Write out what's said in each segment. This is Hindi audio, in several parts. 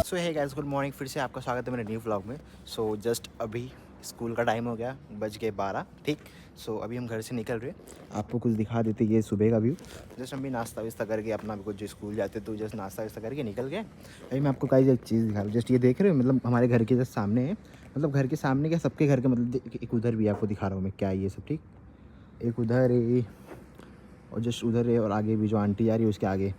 सो हे गाइस, गुड मॉर्निंग। फिर से आपका स्वागत है मेरे न्यू व्लॉग में। सो जस्ट अभी स्कूल का टाइम हो गया, बज गए 12। ठीक। सो अभी हम घर से निकल रहे। आपको कुछ दिखा देते, ये सुबह का व्यू। जस्ट हम भी नाश्ता वास्ता करके अपना कुछ जो स्कूल जाते तो जस्ट नाश्ता वास्ता करके निकल गए। अभी मैं आपको कई एक चीज़ दिखा रहा हूँ। जस्ट ये देख रहे हो, मतलब हमारे घर के जस्ट सामने है। मतलब घर के सामने क्या, सबके घर के, मतलब एक उधर भी आपको दिखा रहा हूँ मैं क्या है ये सब। ठीक। एक उधर है और जस्ट उधर है, और आगे भी जो आंटी आ रही है उसके आगे।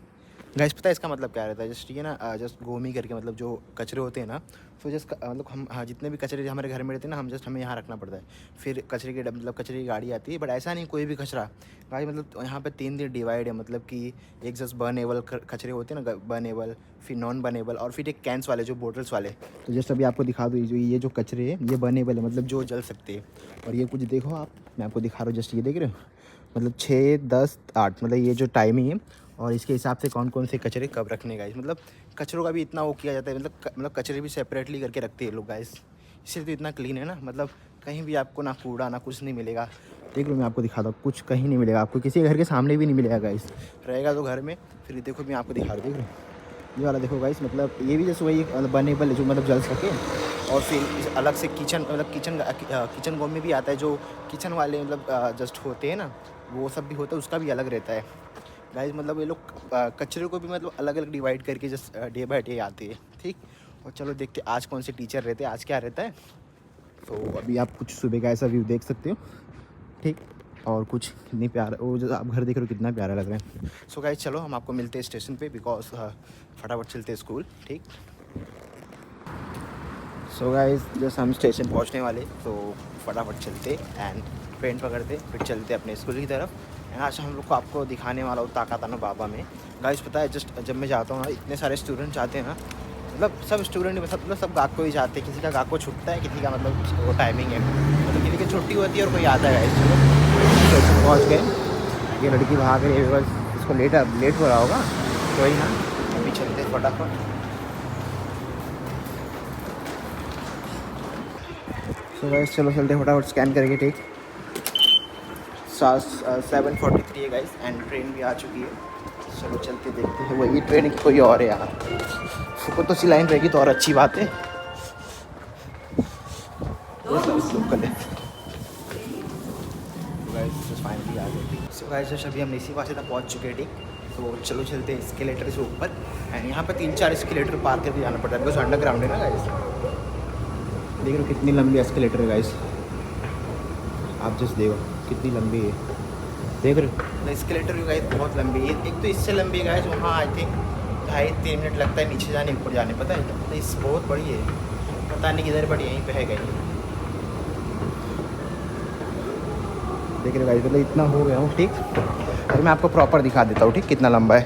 गाइस पता है इसका मतलब क्या रहता है? जस्ट ये ना, जस्ट गोमी करके, मतलब जो कचरे होते हैं ना, तो जस्ट मतलब हम, हाँ, जितने भी कचरे हमारे घर में रहते हैं ना, हमें यहाँ रखना पड़ता है। फिर कचरे के मतलब कचरे की गाड़ी आती है, बट ऐसा नहीं कोई भी कचरा। गाइस मतलब यहाँ पे 3 दिन डिवाइड है। मतलब कि एक जस्ट बर्नेबल कचरे होते हैं ना, बर्नेबल, फिर नॉन बर्नेबल, और फिर एक कैंस वाले जो बोटल्स वाले। तो जस्ट अभी आपको दिखा दूँ, ये जो कचरे हैं ये बर्नेबल है, मतलब जो जल सकते हैं। और ये कुछ देखो आप, मैं आपको दिखा रहा हूँ। जस्ट ये देख रहे हो, मतलब 6, 10, 8, मतलब ये जो टाइमिंग है, और इसके हिसाब से कौन कौन से कचरे कब रखने गाइस। मतलब कचरों का भी इतना वो किया जाता है, मतलब कचरे भी सेपरेटली करके रखते हैं लोग गाइस। इसलिए तो इतना क्लीन है ना। मतलब कहीं भी आपको ना कूड़ा ना कुछ नहीं मिलेगा। देख लो, मैं आपको दिखाता हूँ, कुछ कहीं नहीं मिलेगा आपको, किसी घर के सामने भी नहीं मिलेगा गाइस। रहेगा तो घर में। फिर देखो, मैं आपको दिखा रहा हूँ, देख लो ये वाला देखो गाइस। मतलब ये भी जैसे वही बर्नेबल है, जो मतलब जल सके। और फिर अलग से किचन, मतलब किचन गोम में भी आता है, जो किचन वाले मतलब जस्ट होते हैं ना, वो सब भी होता है, उसका भी अलग रहता है गाइस। मतलब ये लोग कचरे को भी मतलब अलग अलग डिवाइड करके जस्ट डे बाय डे आते हैं। ठीक। और चलो देखते आज कौन से टीचर रहते हैं, आज क्या रहता है। तो अभी आप कुछ सुबह का ऐसा व्यू देख सकते हो। ठीक। और कुछ कितनी प्यारा, वो जो आप घर देख रहे हो कितना प्यारा लग रहा है। सो गाइस चलो हम आपको मिलते हैं स्टेशन पे, बिकॉज फटाफट चलते हैं स्कूल। ठीक। सो गाइस जस्ट हम स्टेशन पहुंचने वाले, तो फटाफट चलते एंड ट्रेन पकड़ते, फिर चलते अपने स्कूल की तरफ। एंड आज हम लोग को आपको दिखाने वाला हूँ ताकाताना बाबा में। गाइस पता है, जस्ट जब मैं जाता हूँ ना, इतने सारे स्टूडेंट जाते हैं ना, मतलब सब स्टूडेंट, मतलब सब गाको ही जाते हैं। किसी का गाको छुटता है, किसी का मतलब वो टाइमिंग है, मतलब किसी की छुट्टी होती है और कोई आता है गाइस। चलो स्टेशन पहुँच गए। ये लड़की भाग रही है बिकॉज इसको लेट हो रहा होगा, कोई ना, अभी चलते फटाफट। तो गाइस चलो चलते फटाफट स्कैन करके। ठीक। 7:43 है गाइस, एंड ट्रेन भी आ चुकी है। चलो चलते देखते हैं, वही ट्रेन की कोई और है यार। फुको तो सी लाइन रहेगी तो और अच्छी बात है। लोकल है। फाइनली आ गए। सो गाइस जस्ट अभी हम इसी पासे तक पहुंच चुके हैं। ठीक। तो चलो चलते हैं एस्केलेटर से ऊपर। एंड यहाँ पे 3-4 एस्केलेटर पार करके जाना पड़ता है, बिकॉज अंडरग्राउंड है ना गाइस। देख रहे हो कितनी लंबी एस्केलेटर है गाइस, आप जस्ट देखो कितनी लंबी है। देख रहे हो एस्केलेटर भी गाइस बहुत लंबी है। एक तो इससे लंबी है गाइस, वहाँ आई थिंक 2.5-3 मिनट लगता है नीचे जाने ऊपर जाने, पता है। तो इस बहुत बड़ी है, पता नहीं किधर, बट यहीं पे है कहीं। देख रहे हो गाइस, मतलब इतना हो गया हूँ। ठीक। और मैं आपको प्रॉपर दिखा देता हूँ, ठीक, कितना लंबा है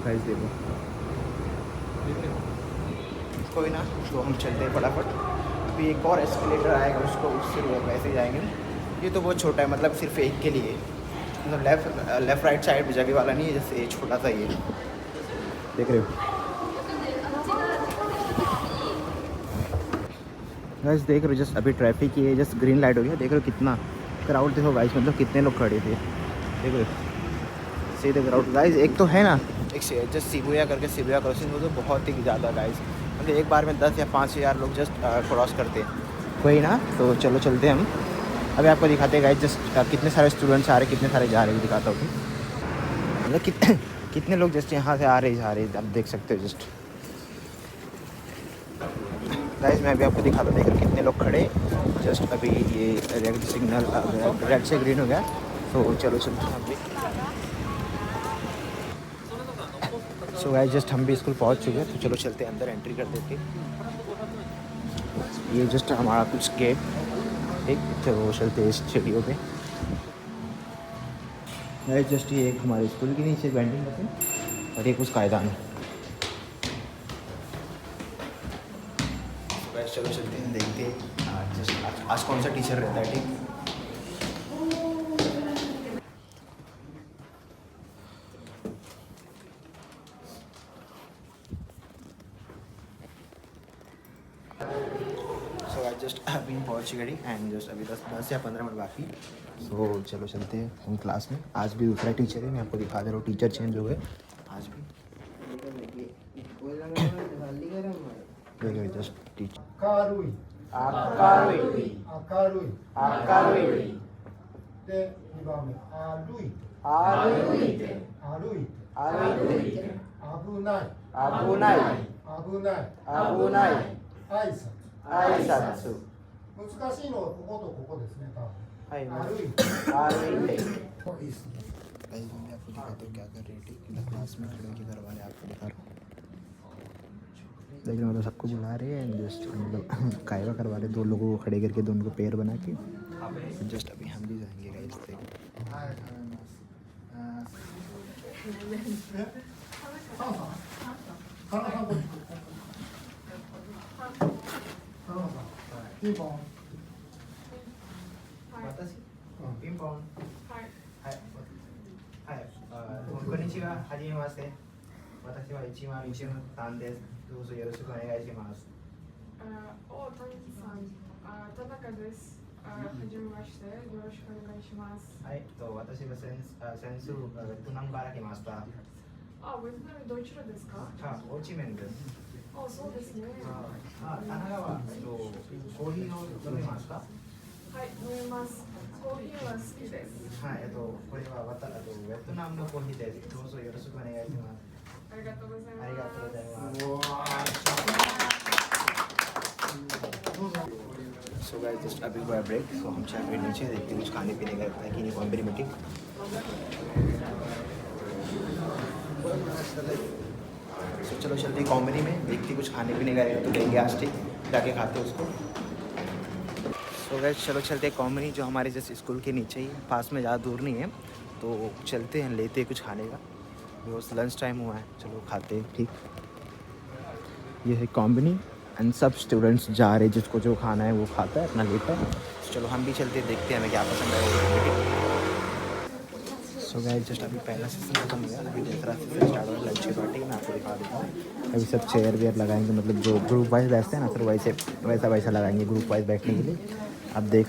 गाइस। देखो कोई ना, तो हम चलते हैं फटाफट। अभी एक और एस्केलेटर आएगा, उसको उससे वैसे जाएंगे। ये तो बहुत छोटा है, मतलब सिर्फ एक के लिए, मतलब लेफ़्ट राइट साइड में जगह वाला नहीं है, जैसे छोटा सा ये। देख रहे हो गाइस, देख रहे हो जस्ट अभी ट्रैफिक की है, जस्ट ग्रीन लाइट हो गया। देख रहे हो कितना क्राउड, देखो गाइस, मतलब कितने लोग खड़े थे। देख रहे हो सीधे क्राउड गाइस। एक तो है ना, एक जस्ट शिबुया करके, शिबुया क्रॉसिंग, वो तो बहुत ही ज़्यादा गाइस, मतलब एक बार में 10 या 5 हज़ार लोग जस्ट क्रॉस करते हैं। कोई ना, तो चलो चलते हैं हम। अभी आपको दिखाते हैं गाइस, जस्ट कितने सारे स्टूडेंट्स आ रहे हैं, कितने सारे जा रहे हैं, दिखाता हूँ। मतलब कितने लोग जस्ट यहाँ से आ रहे जा रहे, आप देख सकते हो जस्ट गाइस। मैं अभी आपको दिखाता हूँ, देख रहे कितने लोग खड़े। जस्ट अभी ये रेड सिग्नल, रेड से ग्रीन हो गया, तो चलो चलते हैं अभी। सो गाइस जस्ट हम भी स्कूल पहुँच चुके हैं, तो चलो चलते हैं अंदर, एंट्री कर देते। ये जस्ट हमारा कुछ गेट। ठीक। चलो चलते हैं स्टूडियो पे। गाइस जस्ट ये एक हमारे स्कूल के नीचे बैंडिंग मशीन, और एक उस कायदान है। गाइस चलो चलते हैं, देखते हैं आज कौन सा टीचर रहता है। ठीक। सो गाइस जस्ट अभी पहुँच गए एंड जस्ट अभी 10 या 15 मिनट बाकी। सो चलो चलते हैं हम क्लास में। आज भी दूसरा टीचर है, मैं आपको दिखा दे रहा हूँ, टीचर चेंज हो गए आज भी। देखिए जस्ट टीच 明るい 明るい明るい明るいで2番目歩いて歩いて歩いて歩いて危ない危ない危ない危ない挨拶挨拶難しいのはこことここですね多分はい歩いて歩いていいですねगाइस मैं आपको दिखाता हूँ क्या कर रही थी क्लास में खड़े होकर घर वाले आपको दिखा रहा हूँ लेकिन मतलब सबको बुला रहे हैं जस्ट मतलब कायवा करवा रहे 2 लोगों को खड़े करके दोनों को पेयर बना के जस्ट अभी हम भी जाएंगे गाइस देखो はい食べますカナさんカナさんこっちカナさんピンポン私ピンポンはいはいこんにちははじめまして私は101ですどうぞよろしくお願いしますお、たにさん、田中です。はじめまして、よろしくお願いします。はい私は先週ベトナムから来ましたベトナムどちらですか？ホーチミンですそうですね。神奈川コーヒーを飲みますかはい、飲みます。コーヒーは好きです。はいこれはベトナムのコーヒーですどうぞよろしくお願いしますありがとうございます。ありがとうございます सो गाइस जस्ट अभी हुआ ब्रेक सो हम चाय पे नीचे देखते हैं कुछ खाने पीने का है कि नहीं कॉम्बरी मीटिंग सो चलो चलते कॉम्बरी में देखते कुछ खाने पीने का रहेगा तो देंगे आज ठीक जाके खाते उसको सो गाइस चलो चलते कॉम्बरी जो हमारे जैसे स्कूल के नीचे ही पास में ज़्यादा दूर नहीं है तो चलते हैं लेते हैं कुछ खाने का बिकॉज लंच टाइम हुआ है चलो खाते हैं ठीक ये है कॉम्बनी एंड सब स्टूडेंट्स जा रहे जिसको जो खाना है वो खाता है अपना लेता है तो चलो हम भी चलते देखते हैं हमें क्या पसंद है सो गाइस जस्ट अभी पहला सेशन खत्म हो गया अभी दूसरा सेशन स्टार्ट हो गया लंच की पार्टी मैं आपको दिखा देता हूँ अभी सब चेयर वेयर लगाएंगे मतलब जो ग्रुप वाइज बैठते हैं ना फिर वैसा लगाएंगे ग्रुप वाइज बैठने के लिए आप देख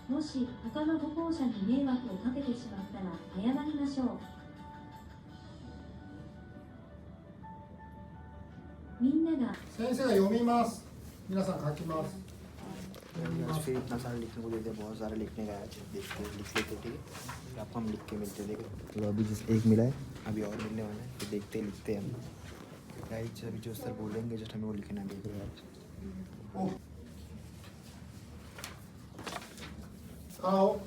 もし他の歩行者に迷惑をかけてしまったら謝りましょう。みんなが先生が読みます皆さん書きます फिर इतना सारा लिखने को देते हैं बहुत सारा लिखने का है देखते लिख लेते ठीक है आपको हम लिख के मिलते हैं देखो तो अभी जिस एक मिला है अभी और मिलने वाला है तो देखते लिखते हैं हम गाइस अभी जो सर बोलेंगे जस्ट हमें वो लिखना है देख रहे हो आओ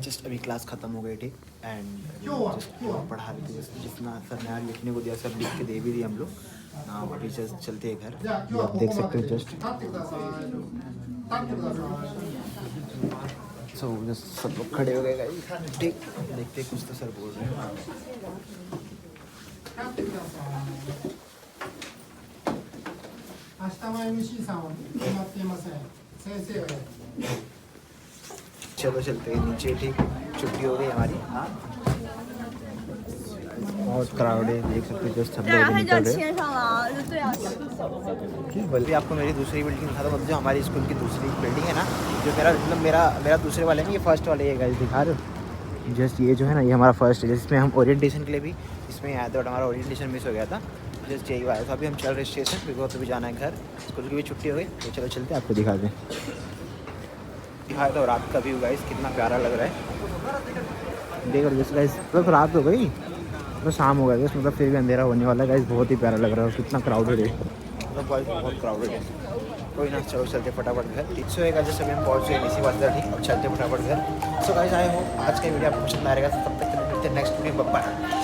जस्ट अभी क्लास खत्म हो गई ठीक एंड पढ़ा रहे थे जितना सर ने लिखने को दिया सब लिख के दे भी दिए हम लोग अभी जस्ट चलते हैं घर ये आप देख सकते हो जस्ट सो जस्ट सब लोग खड़े हो गए गाइस ठीक देखते कुछ तो सर बोल रहे हैं 明日の MC さんは決まっていません先生がやる चलो चलते हैं नीचे ठीक छुट्टी हो गई हमारी बहुत क्राउड है देख सकते हो जस्ट सब लोग निकल रहे हैं बल्कि आपको मेरी दूसरी बिल्डिंग दिखा दो जो हमारी स्कूल की दूसरी बिल्डिंग है ना जो मेरा दूसरे वाले नहीं ये फर्स्ट वाले ये गाइस दिखा रहे हो जस्ट ये जो है ना ये हमारा फर्स्ट है जिसमें हम ओरिएंटेशन के लिए भी इसमें आया था बट हमारा ओरिएंटेशन मिस हो गया था जस्ट यही आया था अभी हम चल रहे स्टेशन बिकॉज अभी जाना है घर स्कूल की भी छुट्टी हो गई तो चलो चलते आपको दिखा दें दिखाया तो रात का व्यू गाइस कितना प्यारा लग रहा है देखो जैसे गाइस मतलब रात हो गई तो शाम हो गया मतलब फिर भी अंधेरा होने वाला है गाइस बहुत ही प्यारा लग रहा है कितना क्राउडेड है मतलब गाइस बहुत क्राउडेड है कोई ना चलो चलते फटाफट घर ठीक सो एक जैसे हम पहुँच गए इसी बात ठीक अब चलते फटाफट घर सो गाइस आए हो आज का वीडियो आपको पसंद आएगा तब तक मिलते हैं नेक्स्ट वीडियो बाय